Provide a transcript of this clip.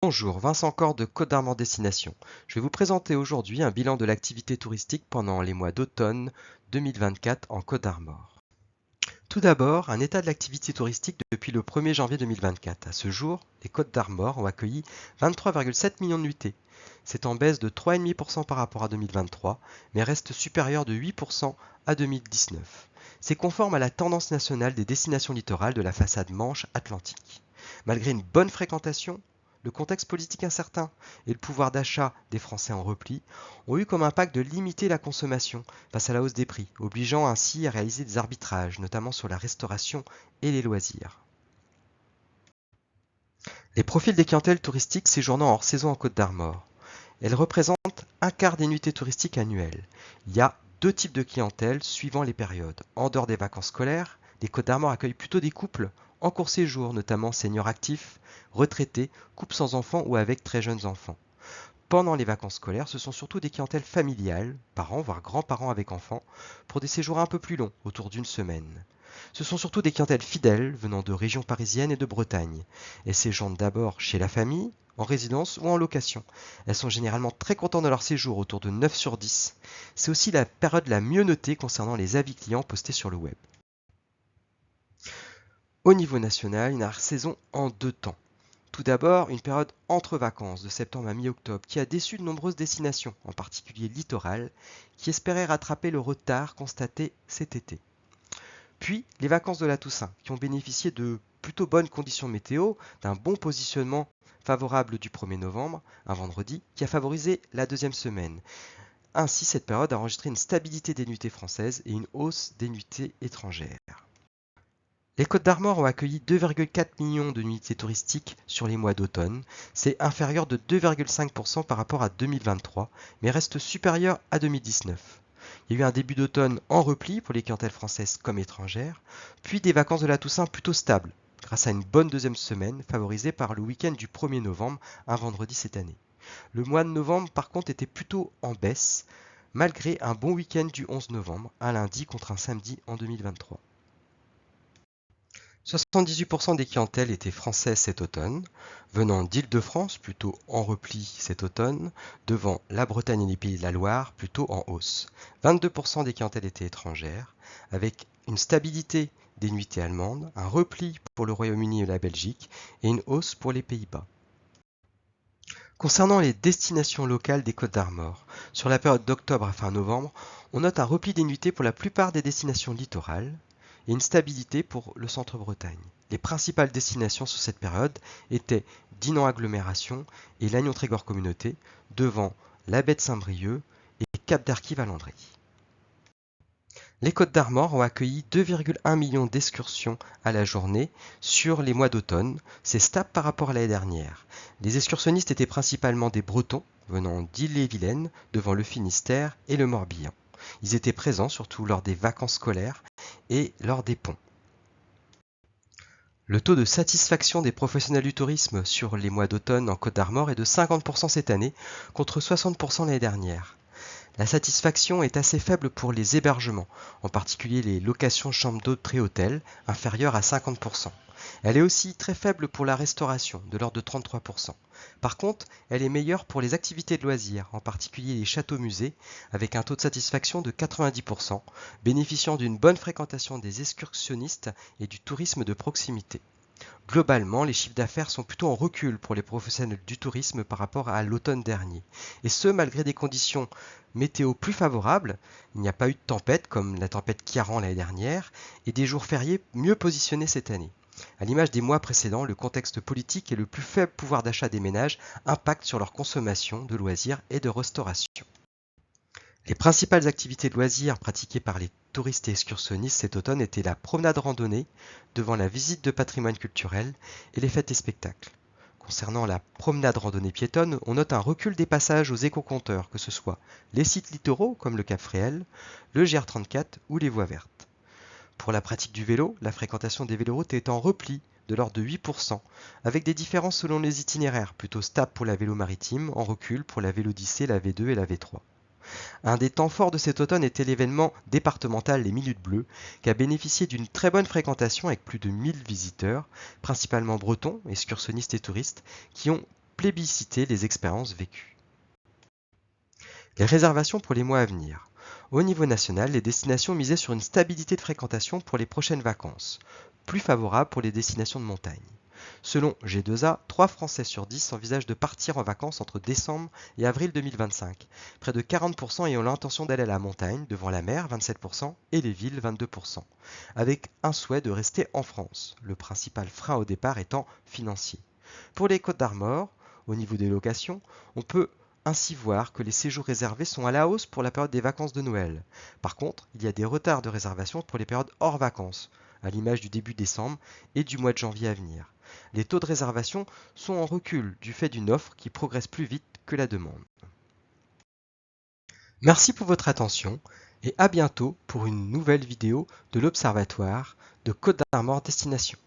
Bonjour, Vincent Cor de Côte d'Armor Destination. Je vais vous présenter aujourd'hui un bilan de l'activité touristique pendant les mois d'automne 2024 en Côte d'Armor. Tout d'abord, un état de l'activité touristique depuis le 1er janvier 2024. À ce jour, les Côtes d'Armor ont accueilli 23,7 millions de nuitées. C'est en baisse de 3,5% par rapport à 2023, mais reste supérieur de 8% à 2019. C'est conforme à la tendance nationale des destinations littorales de la façade Manche-Atlantique. Malgré une bonne fréquentation, le contexte politique incertain et le pouvoir d'achat des Français en repli ont eu comme impact de limiter la consommation face à la hausse des prix, obligeant ainsi à réaliser des arbitrages, notamment sur la restauration et les loisirs. Les profils des clientèles touristiques séjournant hors saison en Côte d'Armor. Elles représentent un quart des nuitées touristiques annuelles. Il y a deux types de clientèle suivant les périodes. En dehors des vacances scolaires, les Côtes d'Armor accueillent plutôt des couples en court séjour, notamment seniors actifs, retraités, couples sans enfants ou avec très jeunes enfants. Pendant les vacances scolaires, ce sont surtout des clientèles familiales, parents voire grands-parents avec enfants, pour des séjours un peu plus longs, autour d'une semaine. Ce sont surtout des clientèles fidèles venant de régions parisiennes et de Bretagne. Elles séjournent d'abord chez la famille, en résidence ou en location. Elles sont généralement très contentes de leur séjour, autour de 9 sur 10. C'est aussi la période la mieux notée concernant les avis clients postés sur le web. Au niveau national, une saison en deux temps. Tout d'abord, une période entre vacances de septembre à mi-octobre qui a déçu de nombreuses destinations, en particulier littorales, qui espéraient rattraper le retard constaté cet été. Puis les vacances de la Toussaint qui ont bénéficié de plutôt bonnes conditions météo, d'un bon positionnement favorable du 1er novembre, un vendredi, qui a favorisé la deuxième semaine. Ainsi, cette période a enregistré une stabilité des nuitées françaises et une hausse des nuitées étrangères. Les Côtes d'Armor ont accueilli 2,4 millions de nuitées touristiques sur les mois d'automne. C'est inférieur de 2,5% par rapport à 2023, mais reste supérieur à 2019. Il y a eu un début d'automne en repli pour les clientèles françaises comme étrangères, puis des vacances de la Toussaint plutôt stables, grâce à une bonne deuxième semaine favorisée par le week-end du 1er novembre, un vendredi cette année. Le mois de novembre par contre était plutôt en baisse, malgré un bon week-end du 11 novembre, un lundi contre un samedi en 2023. 78% des clientèles étaient françaises cet automne, venant d'Île-de-France, plutôt en repli cet automne, devant la Bretagne et les Pays de la Loire, plutôt en hausse. 22% des clientèles étaient étrangères, avec une stabilité des nuitées allemandes, un repli pour le Royaume-Uni et la Belgique, et une hausse pour les Pays-Bas. Concernant les destinations locales des Côtes d'Armor, sur la période d'octobre à fin novembre, on note un repli des nuitées pour la plupart des destinations littorales, et une stabilité pour le centre-Bretagne. Les principales destinations sur cette période étaient Dinan Agglomération et Lannion-Trégor Communauté, devant la baie de Saint-Brieuc et Cap d'Arquy-Valandry. Les Côtes d'Armor ont accueilli 2,1 millions d'excursions à la journée sur les mois d'automne. C'est stable par rapport à l'année dernière. Les excursionnistes étaient principalement des Bretons venant d'Ille-et-Vilaine, devant le Finistère et le Morbihan. Ils étaient présents surtout lors des vacances scolaires et lors des ponts. Le taux de satisfaction des professionnels du tourisme sur les mois d'automne en Côte d'Armor est de 50% cette année, contre 60% l'année dernière. La satisfaction est assez faible pour les hébergements, en particulier les locations chambres d'hôtes et hôtels, inférieures à 50%. Elle est aussi très faible pour la restauration, de l'ordre de 33%. Par contre, elle est meilleure pour les activités de loisirs, en particulier les châteaux-musées, avec un taux de satisfaction de 90%, bénéficiant d'une bonne fréquentation des excursionnistes et du tourisme de proximité. Globalement, les chiffres d'affaires sont plutôt en recul pour les professionnels du tourisme par rapport à l'automne dernier. Et ce, malgré des conditions météo plus favorables. Il n'y a pas eu de tempête comme la tempête Kiaran l'année dernière et des jours fériés mieux positionnés cette année. À l'image des mois précédents, le contexte politique et le plus faible pouvoir d'achat des ménages impactent sur leur consommation de loisirs et de restauration. Les principales activités de loisirs pratiquées par les touristes et excursionnistes cet automne étaient la promenade randonnée, devant la visite de patrimoine culturel et les fêtes et spectacles. Concernant la promenade randonnée piétonne, on note un recul des passages aux éco-compteurs, que ce soit les sites littoraux comme le Cap Fréhel, le GR34 ou les voies vertes. Pour la pratique du vélo, la fréquentation des véloroutes est en repli de l'ordre de 8%, avec des différences selon les itinéraires, plutôt stable pour la vélo maritime, en recul pour la Vélodyssée, la V2 et la V3. Un des temps forts de cet automne était l'événement départemental Les Minutes Bleues, qui a bénéficié d'une très bonne fréquentation avec plus de 1000 visiteurs, principalement bretons, excursionnistes et touristes, qui ont plébisciter les expériences vécues. Les réservations pour les mois à venir. Au niveau national, les destinations misaient sur une stabilité de fréquentation pour les prochaines vacances, plus favorable pour les destinations de montagne. Selon G2A, 3 Français sur 10 envisagent de partir en vacances entre décembre et avril 2025. Près de 40% ayant l'intention d'aller à la montagne, devant la mer 27% et les villes 22%, avec un souhait de rester en France, le principal frein au départ étant financier. Pour les Côtes d'Armor, au niveau des locations, on peut ainsi voir que les séjours réservés sont à la hausse pour la période des vacances de Noël. Par contre, il y a des retards de réservation pour les périodes hors vacances, à l'image du début décembre et du mois de janvier à venir. Les taux de réservation sont en recul du fait d'une offre qui progresse plus vite que la demande. Merci pour votre attention et à bientôt pour une nouvelle vidéo de l'Observatoire de Côtes d'Armor Destination.